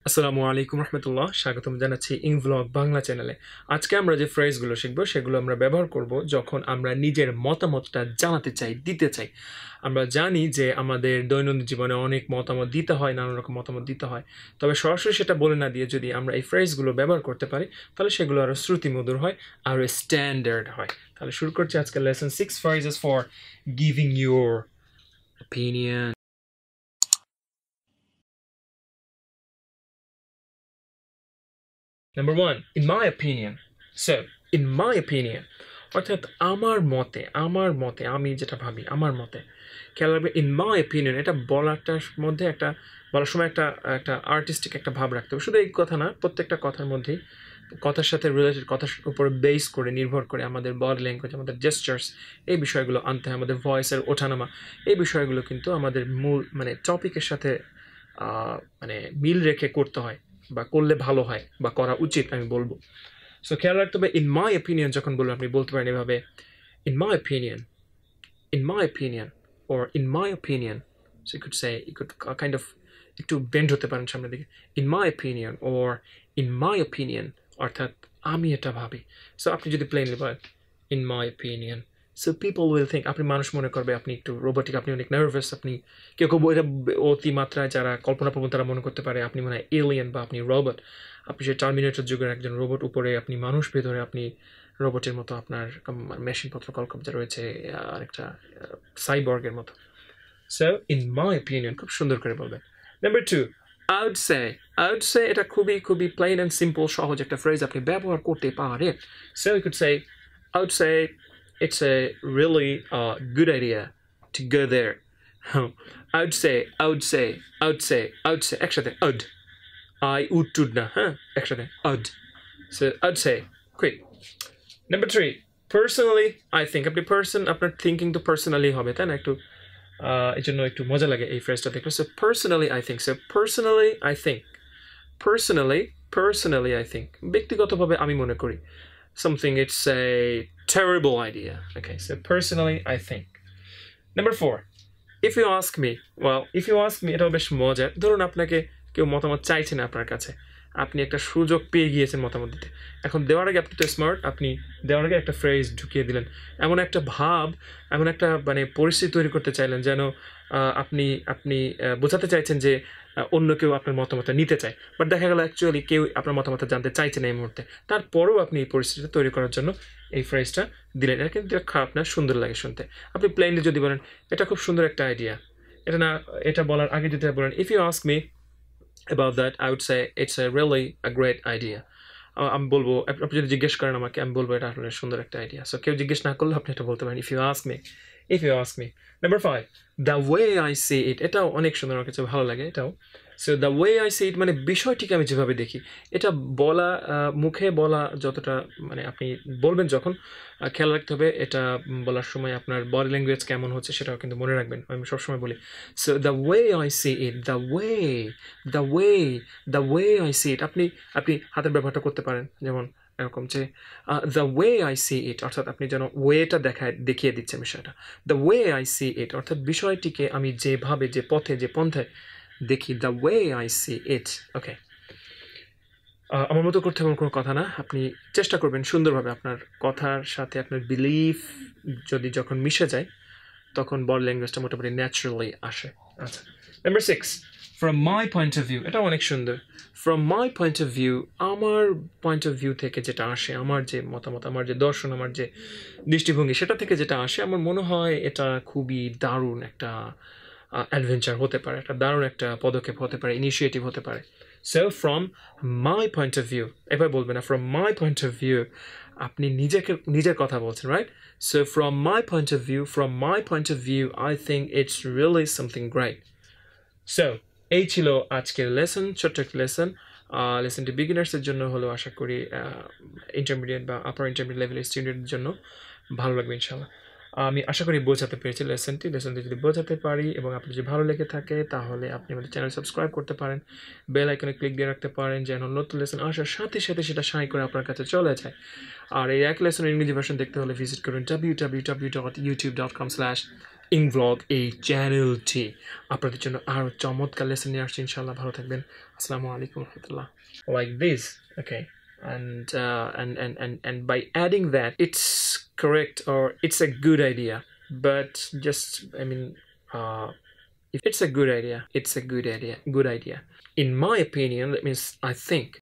আসসালামু আলাইকুম রহমতুল্লাহ, স্বাগতম জানাচ্ছি ইংভ্লগ বাংলা চ্যানেলে। আজকে আমরা যে ফ্রেজগুলো শিখবো সেগুলো আমরা ব্যবহার করব যখন আমরা নিজের মতামতটা জানাতে চাই, দিতে চাই। আমরা জানি যে আমাদের দৈনন্দিন জীবনে অনেক মতামত দিতে হয়, নানান রকম মতামত দিতে হয়, তবে সরাসরি সেটা বলে না দিয়ে যদি আমরা এই ফ্রেজগুলো ব্যবহার করতে পারি তাহলে সেগুলো আরও শ্রুতিমধুর হয়, আরও স্ট্যান্ডার্ড হয়। তাহলে শুরু করছি আজকে lesson 6 phrases for giving your opinion. Number one, in my opinion. So, in my opinion, অর্থাৎ আমার মতে আমি যেটা ভাবি, আমার মতে খেয়াল রাখবে। ইন মাই অপিনিয়ন এটা বলাটার মধ্যে একটা বলার সময় একটা আর্টিস্টিক একটা ভাব রাখতে হবে। শুধু এই কথা না, প্রত্যেকটা কথার মধ্যেই কথার সাথে রিলেটেড, কথার উপর বেস করে, নির্ভর করে আমাদের বডি ল্যাঙ্গুয়েজ, আমাদের জেস্টার্স, এই বিষয়গুলো আনতে হয়। আমাদের ভয়েসের ওঠানামা, এই বিষয়গুলো কিন্তু আমাদের মূল টপিকের সাথে মিল রেখে করতে হয়, বা করলে ভালো হয়, বা করা উচিত আমি বলবো। সো খেয়াল রাখতে হবে ইন মাই অপিনিয়ন যখন বলবো আপনি বলতে পারেন এভাবে, in my opinion, in my opinion, or in my opinion. So you could say, you could kind of একটু বেন্ড হতে পারেন সামনের দিকে, in my opinion or in my opinion, অর্থাৎ আমি এটা ভাবি। সো আপনি যদি প্লেনলি বলেন in my opinion, so people will think, আপনি মানুষ মনে করবে আপনি একটু রোবোটিক, আপনি অনেক নার্ভাস, আপনি কেউ কেউ এটা অতিমাত্রায় যারা কল্পনাপ্রবণ তারা মনে করতে পারে আপনি মনে হয় এলিয়েন বা আপনি রোবট, আপনি যে টার্মিনেটর যুগের একজন রোবট, উপরে আপনি মানুষ, ভেতরে আপনি রোবটের মতো, আপনার মেশিনপত্র কলকব্জা রয়েছে, আরেকটা সাইবর্গের মতো। সো ইন মাই অপিনিয়ন খুব সুন্দর করে বলবেন। Number two, I would say এটা খুবই খুবই প্লেন অ্যান্ড সিম্পল, সহজ একটা ফ্রেজ, আপনি ব্যবহার করতে পারেন। So you could say, I would say it's a really good idea to go there. I would say একসাথে would, I would না, হ্যাঁ, একসাথে would. So I'd say quick. Number three, personally I think, আপনি আপনার thinking তো personally হবে, তাই না? একটু এই জন্য একটু মজা লাগে এই ফ্রেজটা দেখলে। So personally I think, personally I think, ব্যক্তিগতভাবে আমি মনে করি something, it's a terrible idea. Okay, so personally I think. Number four, if you ask me, এটাও বেশ মজার। ধরুন আপনাকে কেউ মতামত চাইছে না আপনার কাছে, আপনি একটা সুযোগ পেয়ে গিয়েছেন মতামত দিতে। এখন দেওয়ার আগে আপনি তো স্মার্ট, আপনি দেওয়ার আগে একটা ফ্রেজ ঢুকিয়ে দিলেন, এমন একটা ভাব, এমন একটা পরিস্থিতি তৈরি করতে চাইলেন যেন আপনি বোঝাতে চাইছেন যে অন্য কেউ আপনার মতামতটা নিতে চায়, বাট দেখা গেল অ্যাকচুয়ালি কেউ আপনার মতামতটা জানতে চাইছে না এই মুহূর্তে। তারপরেও আপনি এই পরিস্থিতিটা তৈরি করার জন্য এই ফ্রেজটা দিলেন। এটা কিন্তু খারাপ না, সুন্দর লাগে শুনতে। আপনি প্লেনলি যদি বলেন এটা খুব সুন্দর একটা আইডিয়া, এটা বলার আগে যদি বলেন if you ask me about that, I would say it's a really a great idea. আমি বলবো, আপনি যদি জিজ্ঞেস করেন আমাকে, আমি বলবো এটা আসলে সুন্দর একটা আইডিয়া। সো কেউ জিজ্ঞেস না করলে আপনি এটা বলতে পারেন if you ask me. Number five, the way I see it, এটাও অনেক সুন্দর, আমার কাছে ভালো লাগে এটাও। So the way I see it বিষয়টিকে আমি যেভাবে দেখি, এটা বলা, মুখে বলা যতটা, আপনি বলবেন যখন, খেয়াল রাখতে হবে এটা বলার সময় আপনার বডি ল্যাঙ্গুয়েজ কেমন হচ্ছে সেটাও কিন্তু মনে রাখবেন। আমি সবসময় বলি so the way I see it, the way I see it, আপনি হাতের ব্যবহারটা করতে পারেন, যেমন এরকম যে দ্য ওয়ে আই সি ইট, অর্থাৎ আপনি যেন ওয়েটা দেখিয়ে দিচ্ছেন বিষয়টা। দ্য ওয়ে আই সি ইট অর্থাৎ বিষয়টিকে আমি যেভাবে, যে পথে, যে পন্থায় দেখি, দ্য ওয়ে আই সি ইট। ওকে, আমার মতো করতে এমন কোনো কথা না, আপনি চেষ্টা করবেন সুন্দরভাবে, আপনার কথার সাথে আপনার বিলিফ যখন মিশে যায় তখন বডি ল্যাঙ্গুয়েজটা মোটামুটি ন্যাচারালি আসে। আচ্ছা, number six, from my point of view, এটা অনেক সুন্দর। From my point of view, আমার পয়েন্ট অফ ভিউ থেকে যেটা আসে, আমার যে মতামত, আমার যে দর্শন, আমার যে দৃষ্টিভঙ্গি, সেটা থেকে যেটা আসে, আমার মনে হয় এটা খুবই দারুণ একটা অ্যাডভেঞ্চার হতে পারে, একটা দারুণ একটা পদক্ষেপ হতে পারে, ইনিশিয়েটিভ হতে পারে। So from my point of view, এবার বলবেন না from my point of view, আপনি নিজের কথা বলছেন, right? So from my point of view I think it's really something great. So এই ছিল আজকের লেসন, ছোট্ট একটা লেসনটি বিগিনার্সের জন্য হলো, আশা করি ইন্টারমিডিয়েট বা আপার ইন্টারমিডিয়েট লেভেলের স্টুডেন্টের জন্য ভালো লাগবে ইনশাল্লাহ। আমি আশা করি বোঝাতে পেরেছি লেসনটি যদি বোঝাতে পারি এবং আপনি যদি ভালো লেগে থাকে তাহলে আপনি আমাদের চ্যানেল সাবস্ক্রাইব করতে পারেন, বেল আইকনে ক্লিক দিয়ে রাখতে পারেন যেন নতুন লেসন আসার সাথে সাথে সেটা সাই করে আপনার কাছে চলে যায়। আর এই এক লেসনের ইংরেজি ভার্সন দেখতে হলে ভিজিট করুন www.youtube.com/ingvlog, এই চ্যানেলটি আপনাদের জন্য আরও চমৎকার লেসন নিয়ে আসছে ইনশাল্লাহ। ভালো থাকবেন, Assalamu alaikum warahmatullah. Like this, okay. And by adding that, it's correct or it's a good idea. But just, I mean, if it's a good idea, it's a good idea. Good idea. In my opinion, that means I think